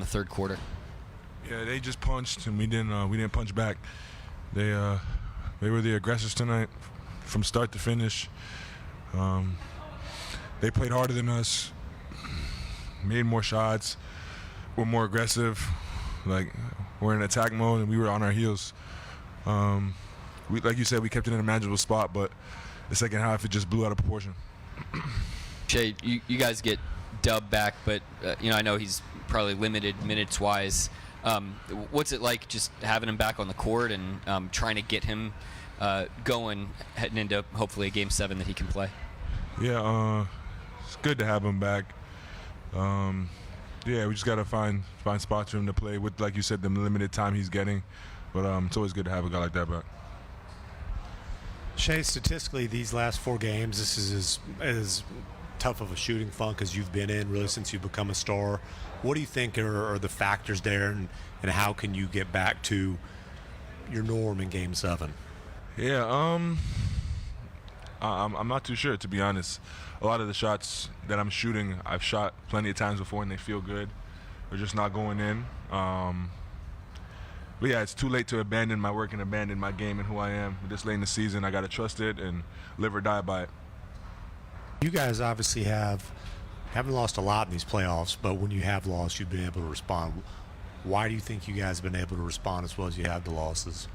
the third quarter? Yeah, they just punched, and we didn't punch back. They were the aggressors tonight, from start to finish. They played harder than us, made more shots, were more aggressive. Like, we're in attack mode, and we were on our heels. Like you said, we kept it in a manageable spot, but the second half, it just blew out of proportion. Shay, you guys get Dub back, but I know he's probably limited minutes-wise. What's it like just having him back on the court and trying to get him going, heading into hopefully a Game 7 that he can play? Yeah, it's good to have him back. Yeah, we just got to find spots for him to play with, like you said, the limited time he's getting. But it's always good to have a guy like that back. Shay, statistically, these last 4 games, this is as tough of a shooting funk as you've been in, really, since you've become a star. What do you think are the factors there, and how can you get back to your norm in Game 7? Yeah, I'm not too sure, to be honest. A lot of the shots that I'm shooting, I've shot plenty of times before, and they feel good. They're just not going in. But yeah, it's too late to abandon my work and abandon my game and who I am. This late in the season, I got to trust it and live or die by it. You guys obviously haven't lost a lot in these playoffs, but when you have lost, you've been able to respond. Why do you think you guys have been able to respond as well as you have the losses?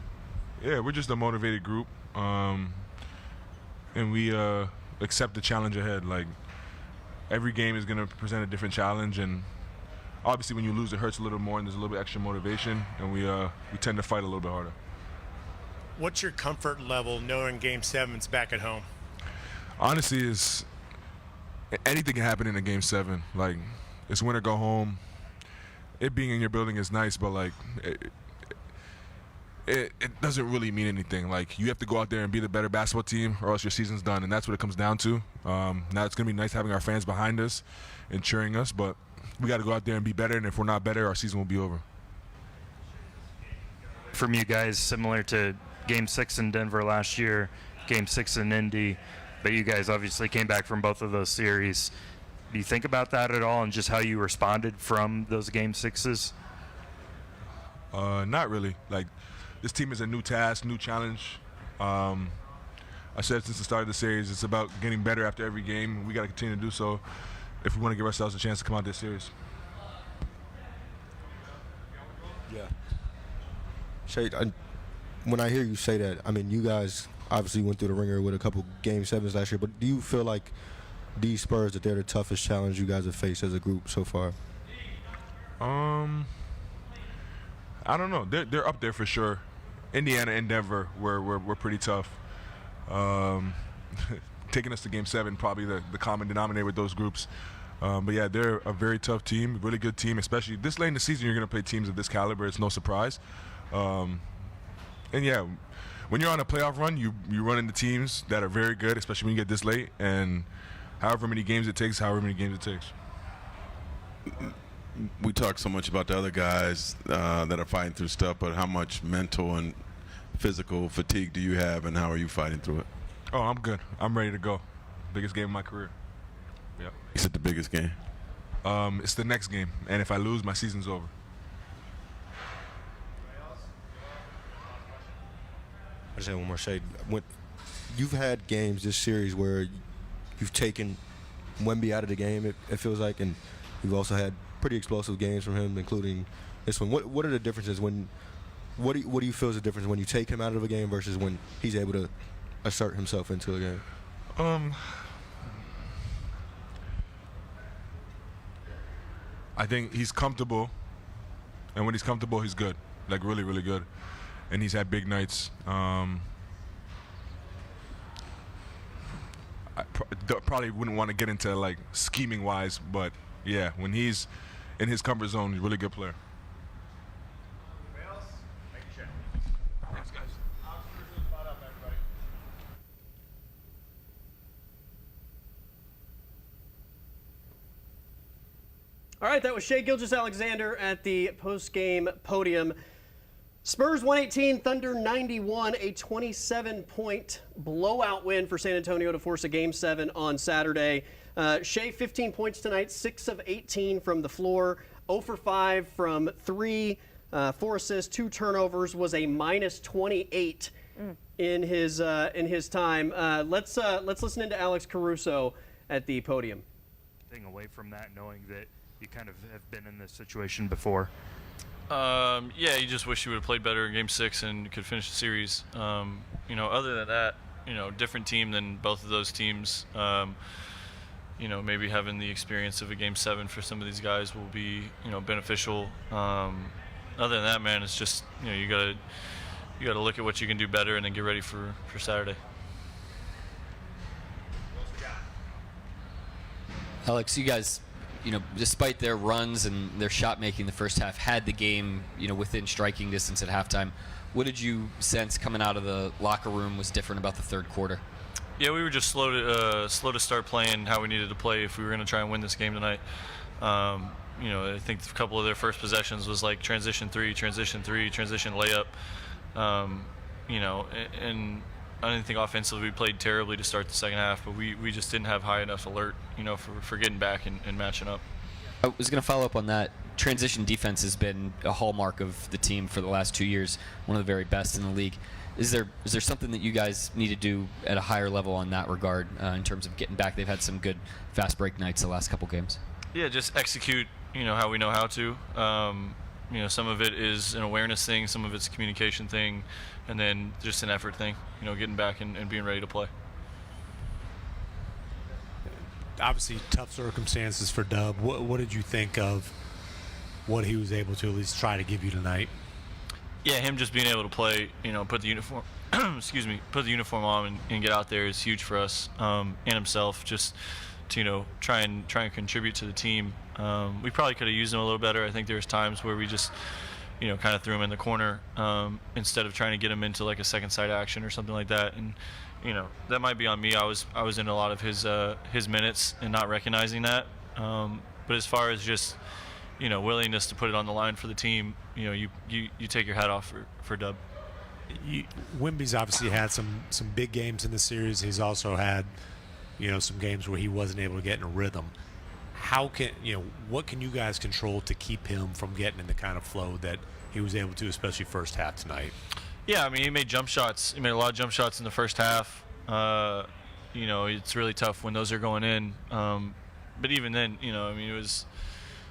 Yeah, we're just a motivated group, and we accept the challenge ahead. Like, every game is going to present a different challenge, and obviously when you lose, it hurts a little more, and there's a little bit extra motivation, and we tend to fight a little bit harder. What's your comfort level knowing Game 7's back at home? Honestly, anything can happen in a Game 7. Like, it's win or go home. It being in your building is nice, but like it doesn't really mean anything. Like, you have to go out there and be the better basketball team, or else your season's done, and that's what it comes down to. Now it's gonna be nice having our fans behind us and cheering us, but we got to go out there and be better, and if we're not better, our season will be over. From you guys, similar to Game 6 in Denver last year, Game 6 in Indy, but you guys obviously came back from both of those series. Do you think about that at all, and just how you responded from those Game 6s? Not really. Like, this team is a new task, new challenge. I said since the start of the series, it's about getting better after every game. We got to continue to do so if we want to give ourselves a chance to come out this series. Yeah. Shay, when I hear you say that, I mean, you guys obviously went through the ringer with a couple Game 7s last year, but do you feel like these Spurs, that they're the toughest challenge you guys have faced as a group so far? I don't know. They're up there for sure. Indiana and Denver were pretty tough. Taking us to Game 7, probably the common denominator with those groups. But yeah, they're a very tough team, really good team, especially this late in the season. You're going to play teams of this caliber. It's no surprise. And yeah, when you're on a playoff run, you run into teams that are very good, especially when you get this late. And however many games it takes. We talk so much about the other guys that are fighting through stuff, but how much mental and physical fatigue do you have, and how are you fighting through it? Oh, I'm good. I'm ready to go. Biggest game of my career. Yeah. Is it the biggest game? It's the next game, and if I lose, my season's over. I just have one more shade. You've had games this series where you've taken Wemby out of the game, it feels like, and you've also had pretty explosive games from him, including this one. What are the differences what do you feel is the difference when you take him out of a game versus when he's able to assert himself into a game? I think he's comfortable, and when he's comfortable, he's good, like really, really good, and he's had big nights. I probably wouldn't want to get into like scheming wise, but yeah, when he's in his comfort zone, he's a really good player. All right, that was Shai Gilgeous-Alexander at the post-game podium. Spurs 118, Thunder 91, a 27-point blowout win for San Antonio to force a Game 7 on Saturday. Shai, 15 points tonight, 6 of 18 from the floor, 0 for 5 from 3, 4 assists, 2 turnovers, was a minus 28 in his time. Let's listen into Alex Caruso at the podium. Away from that, knowing that you kind of have been in this situation before. Yeah, you just wish you would have played better in Game 6 and could finish the series. Other than that, different team than both of those teams. Maybe having the experience of a Game 7 for some of these guys will be, beneficial. Other than that, man, it's just, you gotta look at what you can do better and then get ready for Saturday. Alex, you guys, despite their runs and their shot making the first half, had the game, within striking distance at halftime. What did you sense coming out of the locker room was different about the third quarter? Yeah, we were just slow to start playing how we needed to play if we were going to try and win this game tonight. I think a couple of their first possessions was like transition three, transition layup. And I didn't think offensively we played terribly to start the second half, but we just didn't have high enough alert, for getting back and matching up. I was going to follow up on that. Transition defense has been a hallmark of the team for the last 2 years, one of the very best in the league. Is there something that you guys need to do at a higher level on that regard in terms of getting back? They've had some good fast break nights the last couple games. Yeah, just execute, how we know how to. Some of it is an awareness thing, some of it's a communication thing, and then just an effort thing, getting back and being ready to play. Obviously, tough circumstances for Dub. What did you think of what he was able to at least try to give you tonight? Yeah, him just being able to play, put the uniform, put the uniform on and get out there is huge for us, and himself just to try and contribute to the team. We probably could have used him a little better. I think there was times where we just kind of threw him in the corner instead of trying to get him into like a second side action or something like that. And that might be on me. I was in a lot of his minutes and not recognizing that. But as far as just willingness to put it on the line for the team, you take your hat off for Dub. Wemby's obviously had some big games in the series. He's also had some games where he wasn't able to get in a rhythm. What can you guys control to keep him from getting in the kind of flow that he was able to, especially first half tonight? Yeah, he made jump shots. He made a lot of jump shots in the first half. It's really tough when those are going in. But even then, it was,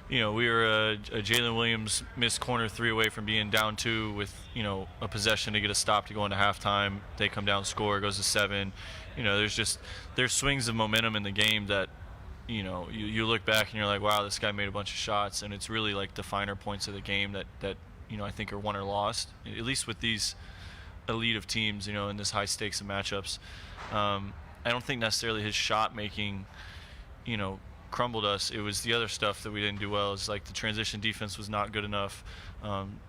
we were a Jalen Williams missed corner 3 away from being down 2 with, a possession to get a stop to go into halftime. They come down, score, it goes to 7. There's swings of momentum in the game that, you look back and you're like, wow, this guy made a bunch of shots, and it's really like the finer points of the game that I think are won or lost, at least with these elite of teams, in this high stakes of matchups. I don't think necessarily his shot making, crumbled us. It was the other stuff that we didn't do well. It's like the transition defense was not good enough.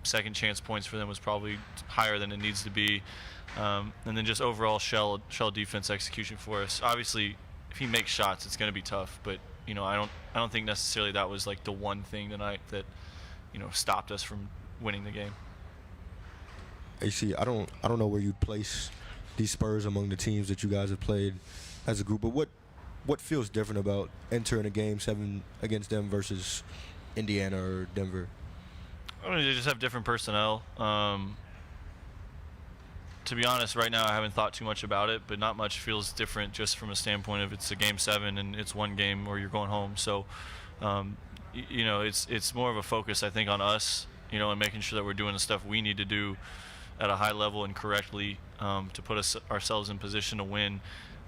Second chance points for them was probably higher than it needs to be. And then just overall shell defense execution for us. Obviously, if he makes shots, it's going to be tough. But I don't think necessarily that was like the one thing tonight that stopped us from winning the game. AC, I don't know where you'd place these Spurs among the teams that you guys have played as a group, but what feels different about entering a Game 7 against them versus Indiana or Denver? They just have different personnel. To be honest, right now I haven't thought too much about it, but not much feels different just from a standpoint of it's a Game 7 and it's one game or you're going home. So, it's more of a focus, I think, on us, and making sure that we're doing the stuff we need to do at a high level and correctly to put ourselves in position to win.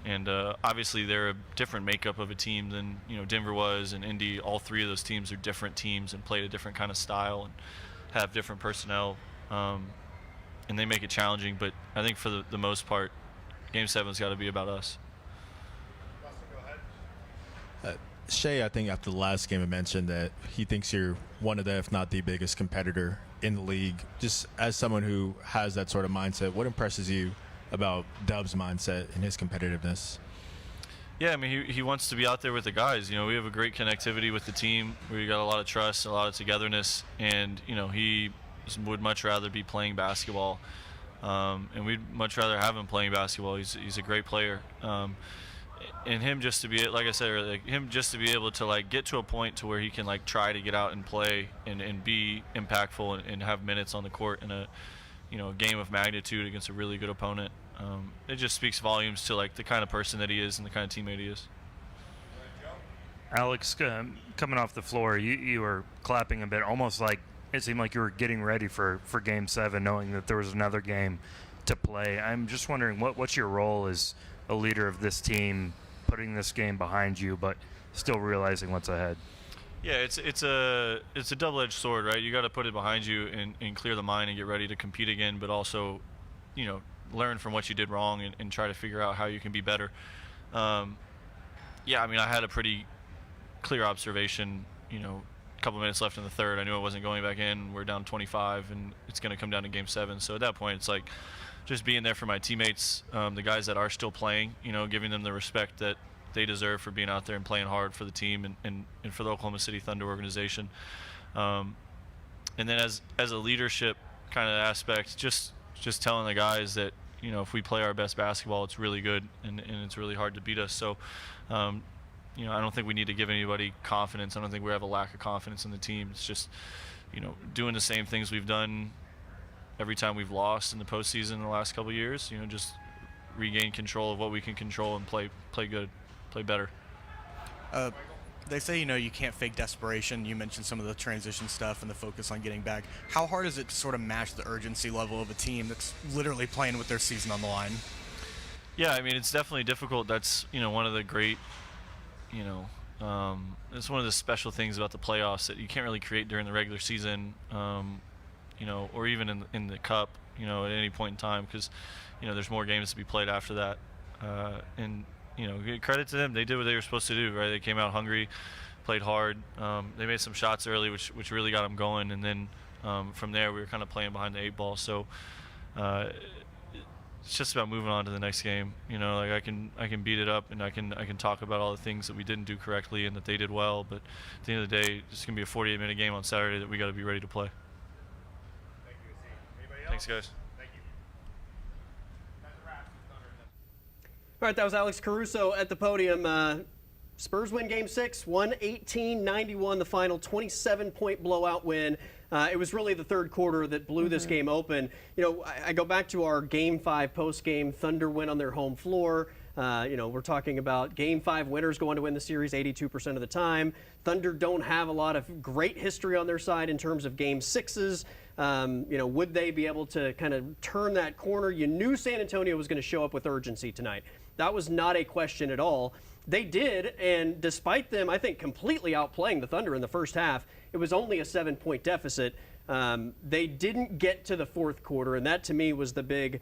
And obviously they're a different makeup of a team than Denver was and Indy. All 3 of those teams are different teams and play a different kind of style and have different personnel. And they make it challenging, but I think for the most part, Game 7's got to be about us. Shea, I think after the last game, had mentioned that he thinks you're one of the, if not the biggest competitor in the league. Just as someone who has that sort of mindset, what impresses you about Dub's mindset and his competitiveness? Yeah, he wants to be out there with the guys. We have a great connectivity with the team. We got a lot of trust, a lot of togetherness, and he would much rather be playing basketball, and we'd much rather have him playing basketball. He's a great player, and him just to be, like I said earlier, like him just to be able to like get to a point to where he can like try to get out and play and be impactful and have minutes on the court in a a game of magnitude against a really good opponent. It just speaks volumes to like the kind of person that he is and the kind of teammate he is. Alex, coming off the floor, you were clapping a bit, almost like it seemed like you were getting ready for Game 7, knowing that there was another game to play. I'm just wondering, what's your role as a leader of this team, putting this game behind you, but still realizing what's ahead? Yeah, it's a double-edged sword, right? You got to put it behind you and clear the mind and get ready to compete again, but also, learn from what you did wrong and try to figure out how you can be better. Yeah, I mean, I had a pretty clear observation, a couple minutes left in the third. I knew I wasn't going back in. We're down 25, and it's going to come down to Game 7. So at that point, it's like just being there for my teammates, the guys that are still playing, giving them the respect that they deserve for being out there and playing hard for the team and for the Oklahoma City Thunder organization. And then as a leadership kind of aspect, just telling the guys that, if we play our best basketball, it's really good and it's really hard to beat us. So, I don't think we need to give anybody confidence. I don't think we have a lack of confidence in the team. It's just, doing the same things we've done every time we've lost in the postseason in the last couple of years, just regain control of what we can control and play good, play better. They say, you can't fake desperation. You mentioned some of the transition stuff and the focus on getting back. How hard is it to sort of match the urgency level of a team that's literally playing with their season on the line? Yeah, I mean, it's definitely difficult. That's, one of the great, it's one of the special things about the playoffs that you can't really create during the regular season, or even in the cup, at any point in time, because, there's more games to be played after that. And credit to them. They did what they were supposed to do, right? They came out hungry, played hard. They made some shots early, which really got them going. And then from there, we were kind of playing behind the 8 ball. So it's just about moving on to the next game. Like I can beat it up and I can talk about all the things that we didn't do correctly and that they did well. But at the end of the day, it's gonna be a 48-minute game on Saturday that we got to be ready to play. Thank you, Anybody else? Thanks, guys. Thank you. All right, that was Alex Caruso at the podium. Spurs win Game 6, 118-91, the final 27-point blowout win. It was really the third quarter that blew this game open. I go back to our Game 5 post-game. Thunder win on their home floor. We're talking about Game 5 winners going to win the series 82% of the time. Thunder don't have a lot of great history on their side in terms of Game 6s. Would they be able to kind of turn that corner? You knew San Antonio was going to show up with urgency tonight. That was not a question at all. They did, and despite them, I think, completely outplaying the Thunder in the first half, it was only a 7-point deficit. They didn't get to the fourth quarter, and that to me was the big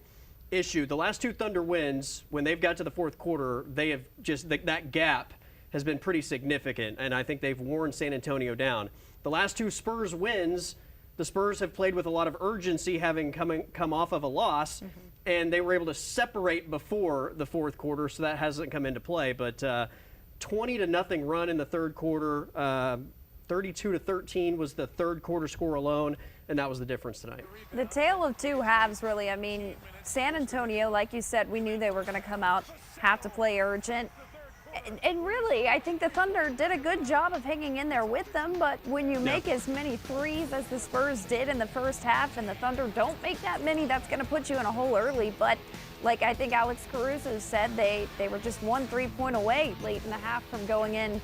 issue. The last 2 Thunder wins, when they've got to the fourth quarter, they have just that gap has been pretty significant, and I think they've worn San Antonio down. The last 2 Spurs wins, the Spurs have played with a lot of urgency, having come off of a loss, and they were able to separate before the fourth quarter, so that hasn't come into play. But 20-0 run in the third quarter, 32-13 was the third quarter score alone, and that was the difference tonight. The tale of two halves, really. I mean, San Antonio, like you said, we knew they were going to come out, have to play urgent. And really, I think the Thunder did a good job of hanging in there with them, but when you make as many threes as the Spurs did in the first half and the Thunder don't make that many, that's going to put you in a hole early. But like I think Alex Caruso said, they were just 1 3-point away late in the half from going in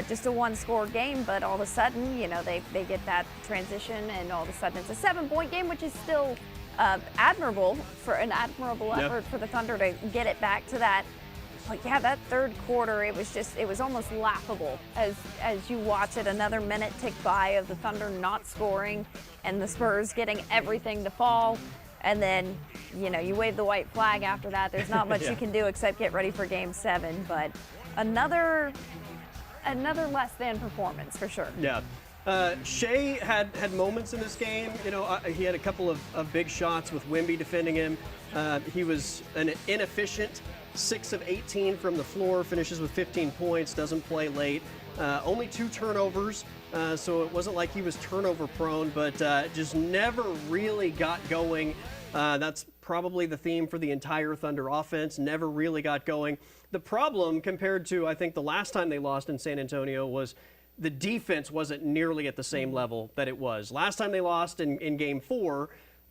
just a 1-score game, but all of a sudden, they get that transition, and all of a sudden it's a 7-point game, which is still admirable effort for the Thunder to get it back to that. But yeah, that third quarter, it was almost laughable as you watch it. Another minute tick by of the Thunder not scoring and the Spurs getting everything to fall. And then, you wave the white flag after that. There's not much you can do except get ready for Game 7. But another less than performance for sure. Yeah. Shea had moments in this game. He had a couple of big shots with Wemby defending him. He was an inefficient 6 of 18 from the floor, finishes with 15 points, doesn't play late. Only 2 turnovers, so it wasn't like he was turnover prone, but just never really got going. That's probably the theme for the entire Thunder offense. Never really got going. The problem compared to, I think, the last time they lost in San Antonio was the defense wasn't nearly at the same level that it was. Last time they lost in Game 4,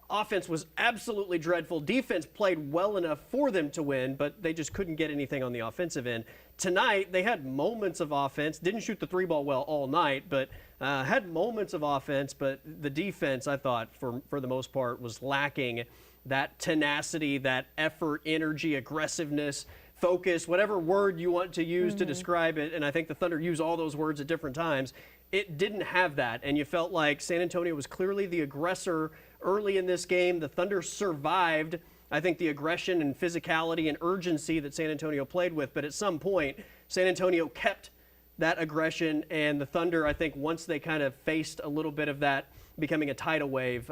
offense was absolutely dreadful. Defense played well enough for them to win, but they just couldn't get anything on the offensive end. Tonight, they had moments of offense. Didn't shoot the three ball well all night, but had moments of offense. But the defense, I thought, for the most part, was lacking that tenacity, that effort, energy, aggressiveness, focus, whatever word you want to use to describe it. And I think the Thunder use all those words at different times. It didn't have that, and you felt like San Antonio was clearly the aggressor early in this game. The Thunder survived, I think, the aggression and physicality and urgency that San Antonio played with, but at some point, San Antonio kept that aggression, and the Thunder, I think, once they kind of faced a little bit of that becoming a tidal wave,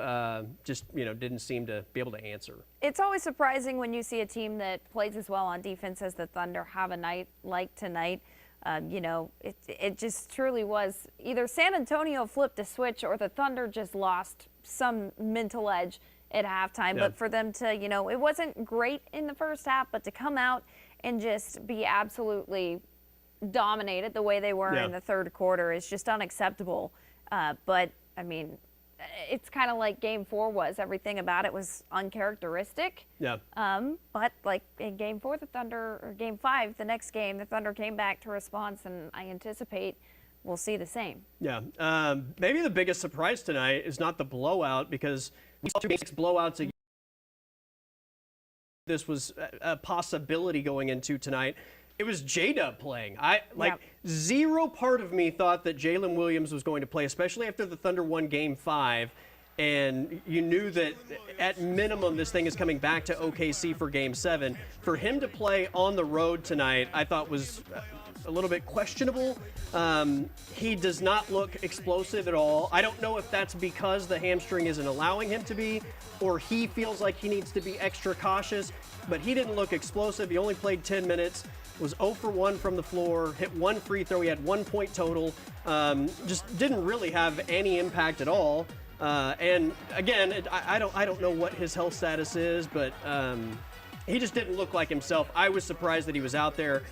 just, didn't seem to be able to answer. It's always surprising when you see a team that plays as well on defense as the Thunder have a night like tonight. It just truly was either San Antonio flipped a switch or the Thunder just lost some mental edge at halftime. Yeah. But for them to, it wasn't great in the first half, but to come out and just be absolutely dominated the way they were in the third quarter is just unacceptable. But, I mean, it's kind of like Game 4 was. Everything about it was uncharacteristic. Yeah. But like in Game 4, the Thunder, or Game 5, the next game, the Thunder came back to response, and I anticipate we'll see the same. Yeah. Maybe the biggest surprise tonight is not the blowout, because we saw 2 basic blowouts. This was a possibility going into tonight. It was J-Dub playing. Zero part of me thought that Jalen Williams was going to play, especially after the Thunder won Game 5. And you knew that at minimum this thing is coming back to OKC for Game 7. For him to play on the road tonight, I thought was a little bit questionable. He does not look explosive at all. I don't know if that's because the hamstring isn't allowing him to be, or he feels like he needs to be extra cautious, but he didn't look explosive. He only played 10 minutes. Was 0 for 1 from the floor, hit 1 free throw. He had 1 point total. Just didn't really have any impact at all. And again, I don't know what his health status is, but he just didn't look like himself. I was surprised that he was out there.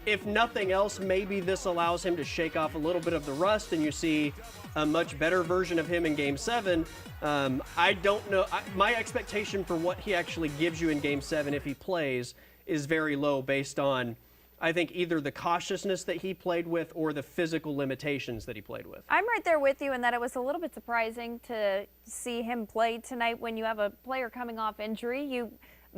If nothing else, maybe this allows him to shake off a little bit of the rust, and you see a much better version of him in Game 7. I don't know. My expectation for what he actually gives you in Game 7, if he plays, is very low based on, I think, either the cautiousness that he played with or the physical limitations that he played with. I'm right there with you in that it was a little bit surprising to see him play tonight when you have a player coming off injury.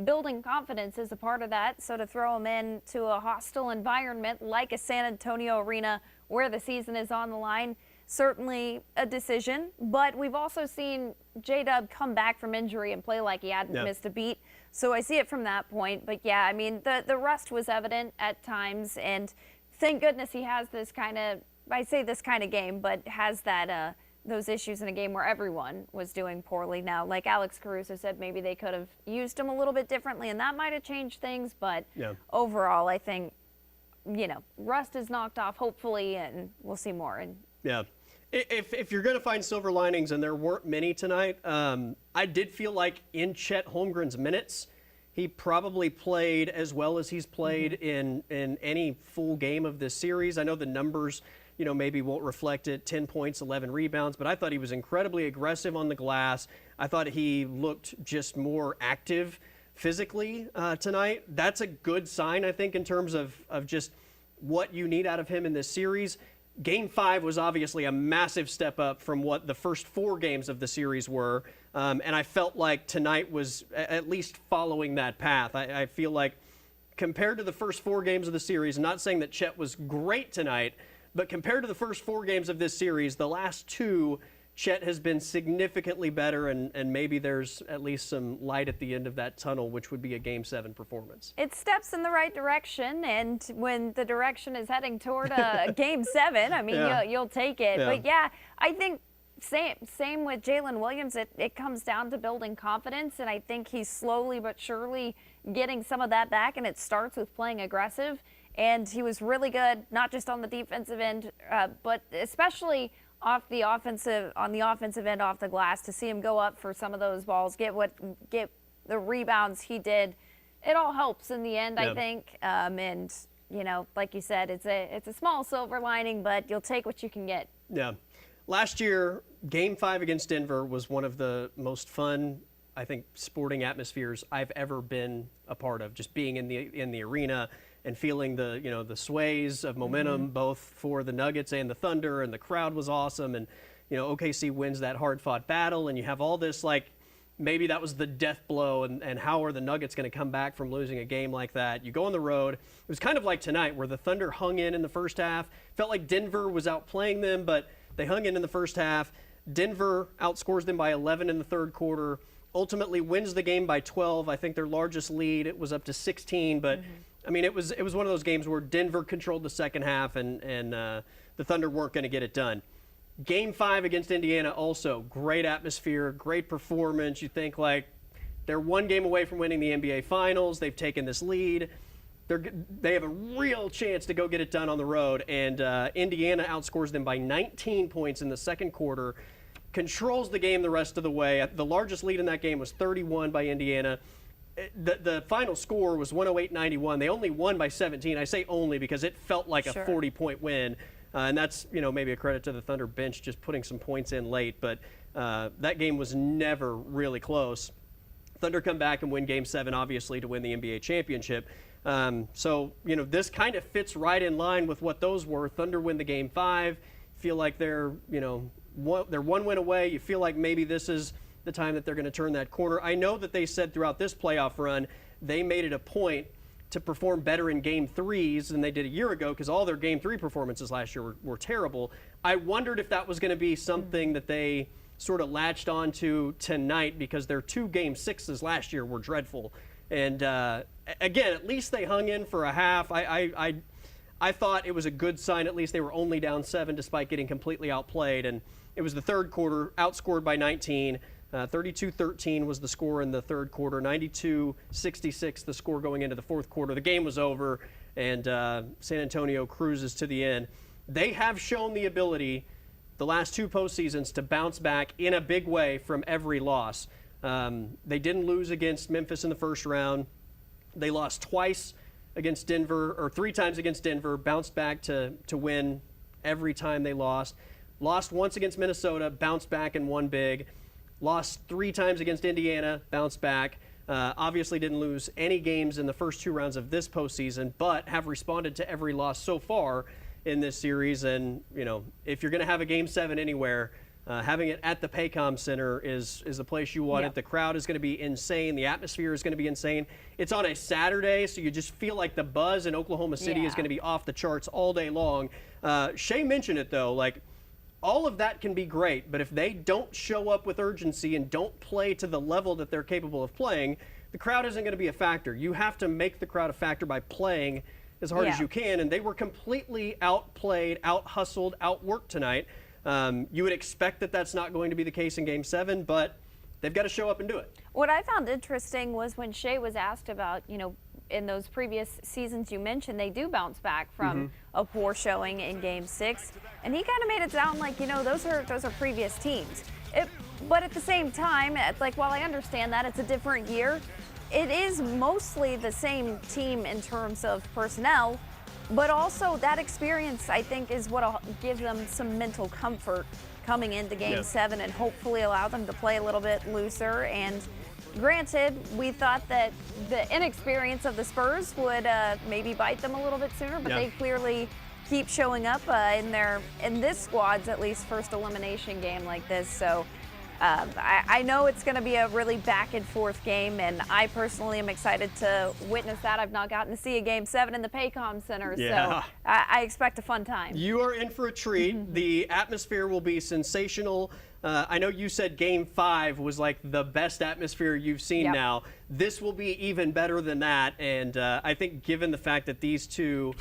Building confidence is a part of that, so to throw him into a hostile environment like a San Antonio arena where the season is on the line, certainly a decision. But we've also seen J-Dub come back from injury and play like he hadn't missed a beat. So I see it from that point. But yeah, I mean, the rust was evident at times, and thank goodness he has this kind of, I say this kind of game, but has that those issues in a game where everyone was doing poorly. Now, like Alex Caruso said, maybe they could have used him a little bit differently, and that might have changed things. But overall, I think, rust is knocked off, hopefully, and we'll see more. And yeah. If you're going to find silver linings, and there weren't many tonight, I did feel like in Chet Holmgren's minutes, he probably played as well as he's played in any full game of this series. I know the numbers, maybe won't reflect it, 10 points, 11 rebounds, but I thought he was incredibly aggressive on the glass. I thought he looked just more active physically tonight. That's a good sign, I think, in terms of just what you need out of him in this series. Game 5 was obviously a massive step up from what the first 4 games of the series were, and I felt like tonight was at least following that path. I feel like compared to the first 4 games of the series, not saying that Chet was great tonight, but compared to the first 4 games of this series, the last 2, Chet has been significantly better, and maybe there's at least some light at the end of that tunnel, which would be a Game 7 performance. It steps in the right direction, and when the direction is heading toward a Game 7, I mean, you'll take it. But yeah, I think same with Jalen Williams. It comes down to building confidence, and I think he's slowly but surely getting some of that back, and it starts with playing aggressive. And he was really good, not just on the defensive end, but especially on the offensive end, off the glass, to see him go up for some of those balls, get the rebounds he did. It all helps in the end, I think. And, you know, like you said, it's a small silver lining, but you'll take what you can get. Yeah. Last year, Game 5 against Denver was one of the most fun, I think, sporting atmospheres I've ever been a part of. Just being in the arena and feeling the sways of momentum, both for the Nuggets and the Thunder, and the crowd was awesome. And OKC wins that hard-fought battle, and you have all this maybe that was the death blow, and how are the Nuggets going to come back from losing a game like that? You go on the road. It was kind of like tonight, where the Thunder hung in the first half. Felt like Denver was outplaying them, but they hung in the first half. Denver outscores them by 11 in the third quarter, ultimately wins the game by 12. I think their largest lead, it was up to 16, but I mean, it was one of those games where Denver controlled the second half, and the Thunder weren't going to get it done. Game 5 against Indiana, also great atmosphere, great performance. You think they're one game away from winning the NBA Finals. They've taken this lead. They have a real chance to go get it done on the road, and Indiana outscores them by 19 points in the second quarter, controls the game the rest of the way. The largest lead in that game was 31 by Indiana. The final score was 108-91. They only won by 17. I say only because it felt like a 40-point win, and that's maybe a credit to the Thunder bench just putting some points in late. But that game was never really close. Thunder come back and win Game 7, obviously, to win the NBA championship. So this kind of fits right in line with what those were. Thunder win the Game 5. Feel like they're they're one win away. You feel like maybe this is the time that they're going to turn that corner. I know that they said throughout this playoff run they made it a point to perform better in Game 3s than they did a year ago, because all their Game 3 performances last year were terrible. I wondered if that was going to be something that they sort of latched onto tonight, because their 2 Game 6s last year were dreadful. And again, at least they hung in for a half. I thought it was a good sign. At least they were only down 7 despite getting completely outplayed. And it was the third quarter, outscored by 19. 32-13 was the score in the third quarter. 92-66 the score going into the fourth quarter. The game was over, and San Antonio cruises to the end. They have shown the ability the last 2 postseasons to bounce back in a big way from every loss. They didn't lose against Memphis in the first round. They lost twice against Denver, or 3 times against Denver, bounced back to win every time they lost. Lost once against Minnesota, bounced back and won big. Lost 3 times against Indiana, bounced back. Obviously didn't lose any games in the first 2 rounds of this postseason, but have responded to every loss so far in this series. And, if you're going to have a Game 7 anywhere, having it at the Paycom Center is the place you want it. The crowd is going to be insane. The atmosphere is going to be insane. It's on a Saturday, so you just feel like the buzz in Oklahoma City is going to be off the charts all day long. Shea mentioned it, though. All of that can be great, but if they don't show up with urgency and don't play to the level that they're capable of playing, the crowd isn't going to be a factor. You have to make the crowd a factor by playing as hard as you can, and they were completely outplayed, out-hustled, outworked tonight. You would expect that that's not going to be the case in Game 7, but they've got to show up and do it. What I found interesting was when Shea was asked about, in those previous seasons you mentioned, they do bounce back from a poor showing in Game 6, and he kind of made it sound like, those are previous teams. But at the same time, while I understand that it's a different year, it is mostly the same team in terms of personnel. But also that experience, I think, is what gives them some mental comfort coming into Game 7, and hopefully allow them to play a little bit looser. And granted, we thought that the inexperience of the Spurs would maybe bite them a little bit sooner, but they clearly keep showing up in this squad's at least first elimination game like this. So I know it's going to be a really back and forth game, and I personally am excited to witness that. I've not gotten to see a Game 7 in the Paycom Center, so I expect a fun time. You are in for a treat. The atmosphere will be sensational. I know you said Game 5 was like the best atmosphere you've seen now. This will be even better than that, and I think given the fact that these two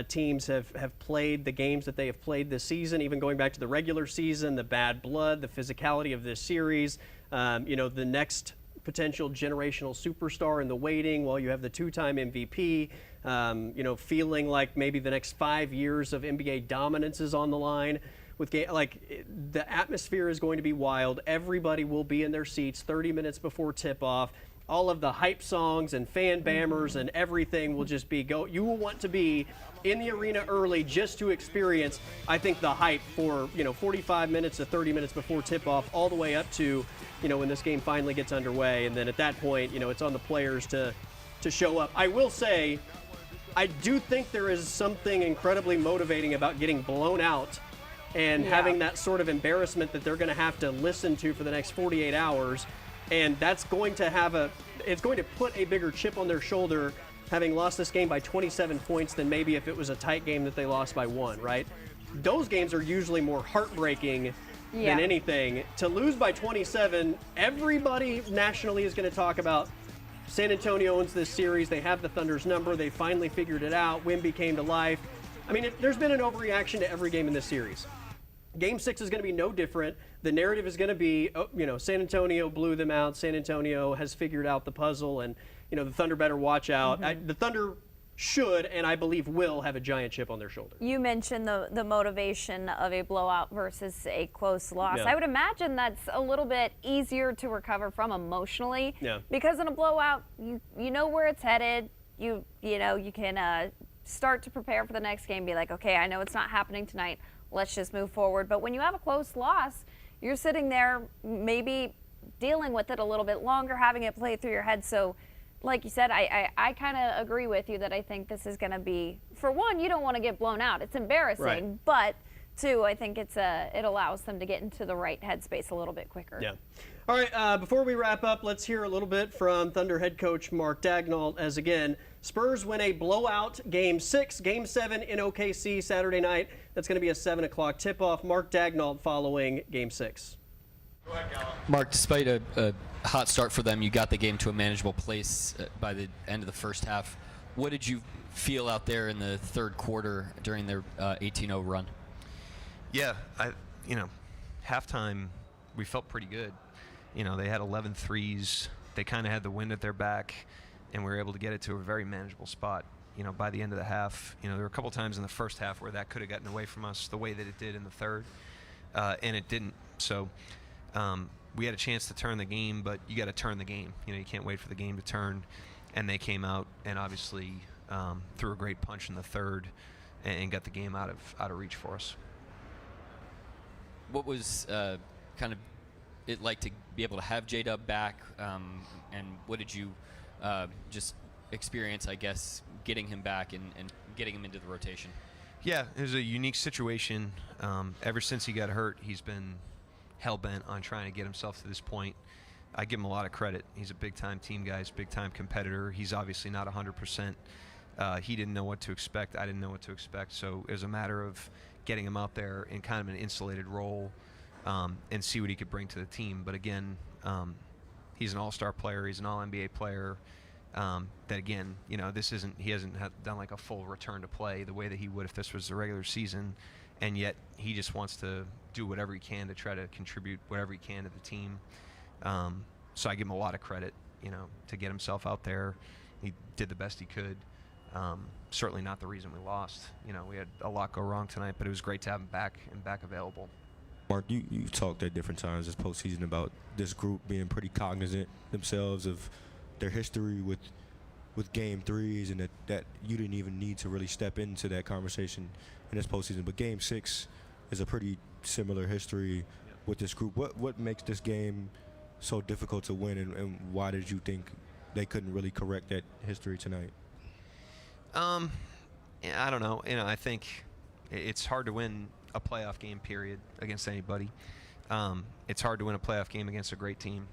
teams have played the games that they have played this season, even going back to the regular season, the bad blood, the physicality of this series, the next potential generational superstar in the waiting while you have the 2-time MVP, feeling like maybe the next 5 years of NBA dominance is on the line. The atmosphere is going to be wild. Everybody will be in their seats 30 minutes before tip-off. all of the hype songs and fan bammers and everything will just be you will want to be in the arena early just to experience, I think, the hype for 45 minutes to 30 minutes before tip-off, all the way up to when this game finally gets underway. And then at that point, it's on the players to show up. I will say, I do think there is something incredibly motivating about getting blown out and having that sort of embarrassment that they're going to have to listen to for the next 48 hours. And that's going to it's going to put a bigger chip on their shoulder, having lost this game by 27 points than maybe if it was a tight game that they lost by 1, right? Those games are usually more heartbreaking than anything. To lose by 27, everybody nationally is going to talk about San Antonio owns this series. They have the Thunder's number. They finally figured it out. Wemby came to life. I mean, there's been an overreaction to every game in this series. Game 6 is going to be no different. The narrative is going to be, San Antonio blew them out. San Antonio has figured out the puzzle, and, the Thunder better watch out. The Thunder should, and I believe will, have a giant chip on their shoulder. You mentioned the motivation of a blowout versus a close loss. I would imagine that's a little bit easier to recover from emotionally. Because in a blowout, you know where it's headed. You can start to prepare for the next game. Be like, okay, I know it's not happening tonight. Let's just move forward. But when you have a close loss, you're sitting there maybe dealing with it a little bit longer, having it play through your head. So, like you said, I kind of agree with you that I think this is going to be, for one, you don't want to get blown out. It's embarrassing. Right. But, two, I think it allows them to get into the right headspace a little bit quicker. Yeah. All right, before we wrap up, let's hear a little bit from Thunder head coach Mark Daigneault as, again, Spurs win a blowout Game 6, Game 7 in OKC Saturday night. That's going to be a 7 o'clock tip-off. Mark Daigneault following Game 6. Mark, despite a hot start for them, you got the game to a manageable place by the end of the first half. What did you feel out there in the third quarter during their 18-0 run? Yeah, halftime, we felt pretty good. They had 11 threes. They kind of had the wind at their back, and we were able to get it to a very manageable spot. By the end of the half, there were a couple times in the first half where that could have gotten away from us the way that it did in the third, and it didn't. So we had a chance to turn the game, but you got to turn the game. You can't wait for the game to turn, and they came out and obviously threw a great punch in the third and got the game out of reach for us. What was kind of it like to be able to have J-Dub back, and what did you just experience, I guess, getting him back and getting him into the rotation? Yeah, it was a unique situation. Ever since he got hurt, he's been hell-bent on trying to get himself to this point. I give him a lot of credit. He's a big-time team guy. He's a big-time competitor. He's obviously not 100%. He didn't know what to expect. I didn't know what to expect. So it was a matter of getting him out there in kind of an insulated role and see what he could bring to the team. But again, he's an all-star player. He's an all-NBA player. That again, he hasn't done like a full return to play the way that he would if this was the regular season, and yet he just wants to do whatever he can to try to contribute whatever he can to the team. So I give him a lot of credit, to get himself out there. He did the best he could. Certainly not the reason we lost. We had a lot go wrong tonight, but it was great to have him back and back available. Mark, you've talked at different times this postseason about this group being pretty cognizant themselves of their history with Game 3s, and that you didn't even need to really step into that conversation in this postseason. But Game 6 is a pretty similar history with this group. What makes this game so difficult to win, and why did you think they couldn't really correct that history tonight? I don't know. I think it's hard to win a playoff game, period, against anybody. It's hard to win a playoff game against a great team.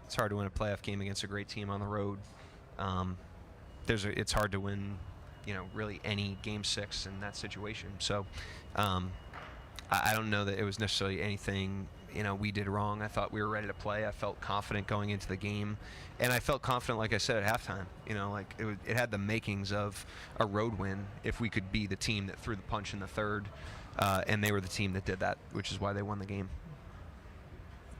It's hard to win a playoff game against a great team on the road. It's hard to win, really any Game 6 in that situation. So I don't know that it was necessarily anything, we did wrong. I thought we were ready to play. I felt confident going into the game. And I felt confident, like I said, at halftime. It had the makings of a road win if we could be the team that threw the punch in the third. And they were the team that did that, which is why they won the game.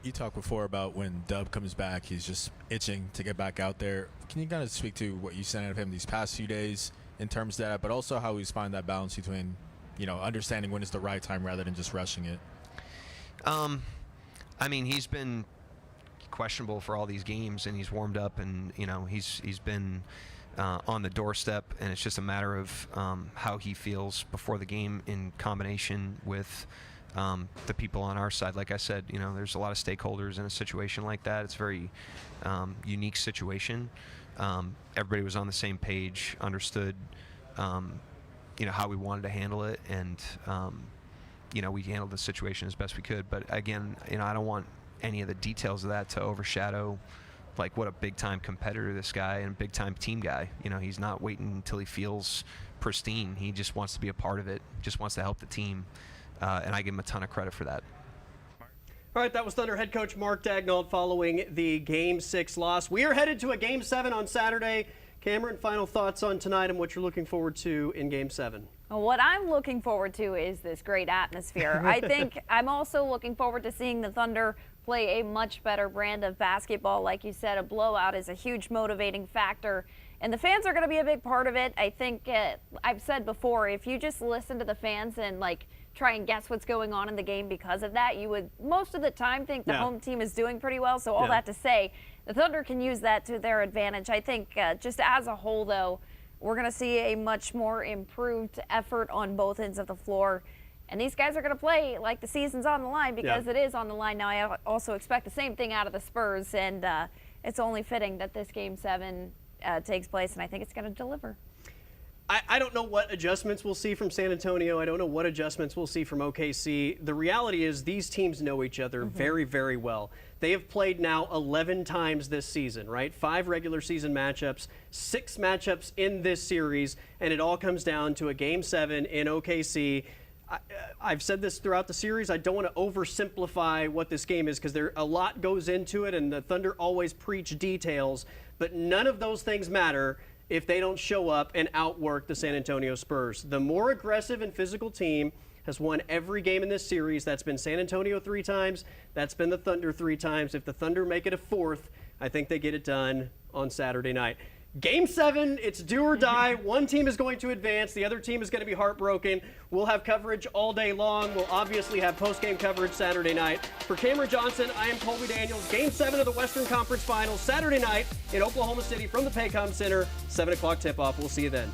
You talked before about when Dub comes back, he's just itching to get back out there. Can you kind of speak to what you've seen out of him these past few days in terms of that, but also how he's finding that balance between, understanding when is the right time rather than just rushing it? He's been questionable for all these games, and he's warmed up, and he's been on the doorstep, and it's just a matter of how he feels before the game in combination with the people on our side. Like I said, there's a lot of stakeholders in a situation like that. It's a very unique situation. Everybody was on the same page, understood how we wanted to handle it, and we handled the situation as best we could. But again, I don't want any of the details of that to overshadow like what a big time competitor this guy and big time team guy. He's not waiting until he feels pristine. He just wants to be a part of it, just wants to help the team, and I give him a ton of credit for that. All right, that was Thunder head coach Mark Daigneault following the Game 6 loss. We are headed to a Game 7 on Saturday. Cameron, final thoughts on tonight and what you're looking forward to in Game 7? What I'm looking forward to is this great atmosphere. I think I'm also looking forward to seeing the Thunder play a much better brand of basketball. Like you said, a blowout is a huge motivating factor, and the fans are going to be a big part of it. I think I've said before, if you just listen to the fans and try and guess what's going on in the game because of that, you would most of the time think the home team is doing pretty well. So all that to say, the Thunder can use that to their advantage. I think just as a whole, though, we're going to see a much more improved effort on both ends of the floor. And these guys are going to play like the season's on the line because it is on the line now. I also expect the same thing out of the Spurs, and it's only fitting that this Game 7 takes place, and I think it's going to deliver. I don't know what adjustments we'll see from San Antonio. I don't know what adjustments we'll see from OKC. The reality is these teams know each other very, very well. They have played now 11 times this season, right? 5 regular season matchups, 6 matchups in this series, and it all comes down to a Game 7 in OKC. I've said this throughout the series. I don't want to oversimplify what this game is because a lot goes into it, and the Thunder always preach details, but none of those things matter if they don't show up and outwork the San Antonio Spurs. The more aggressive and physical team has won every game in this series. That's been San Antonio 3 times. That's been the Thunder 3 times. If the Thunder make it a 4th, I think they get it done on Saturday night. Game 7, it's do or die. One team is going to advance. The other team is going to be heartbroken. We'll have coverage all day long. We'll obviously have post-game coverage Saturday night. For Cameron Johnson, I am Colby Daniels. Game 7 of the Western Conference Finals Saturday night in Oklahoma City from the Paycom Center. 7 o'clock tip-off. We'll see you then.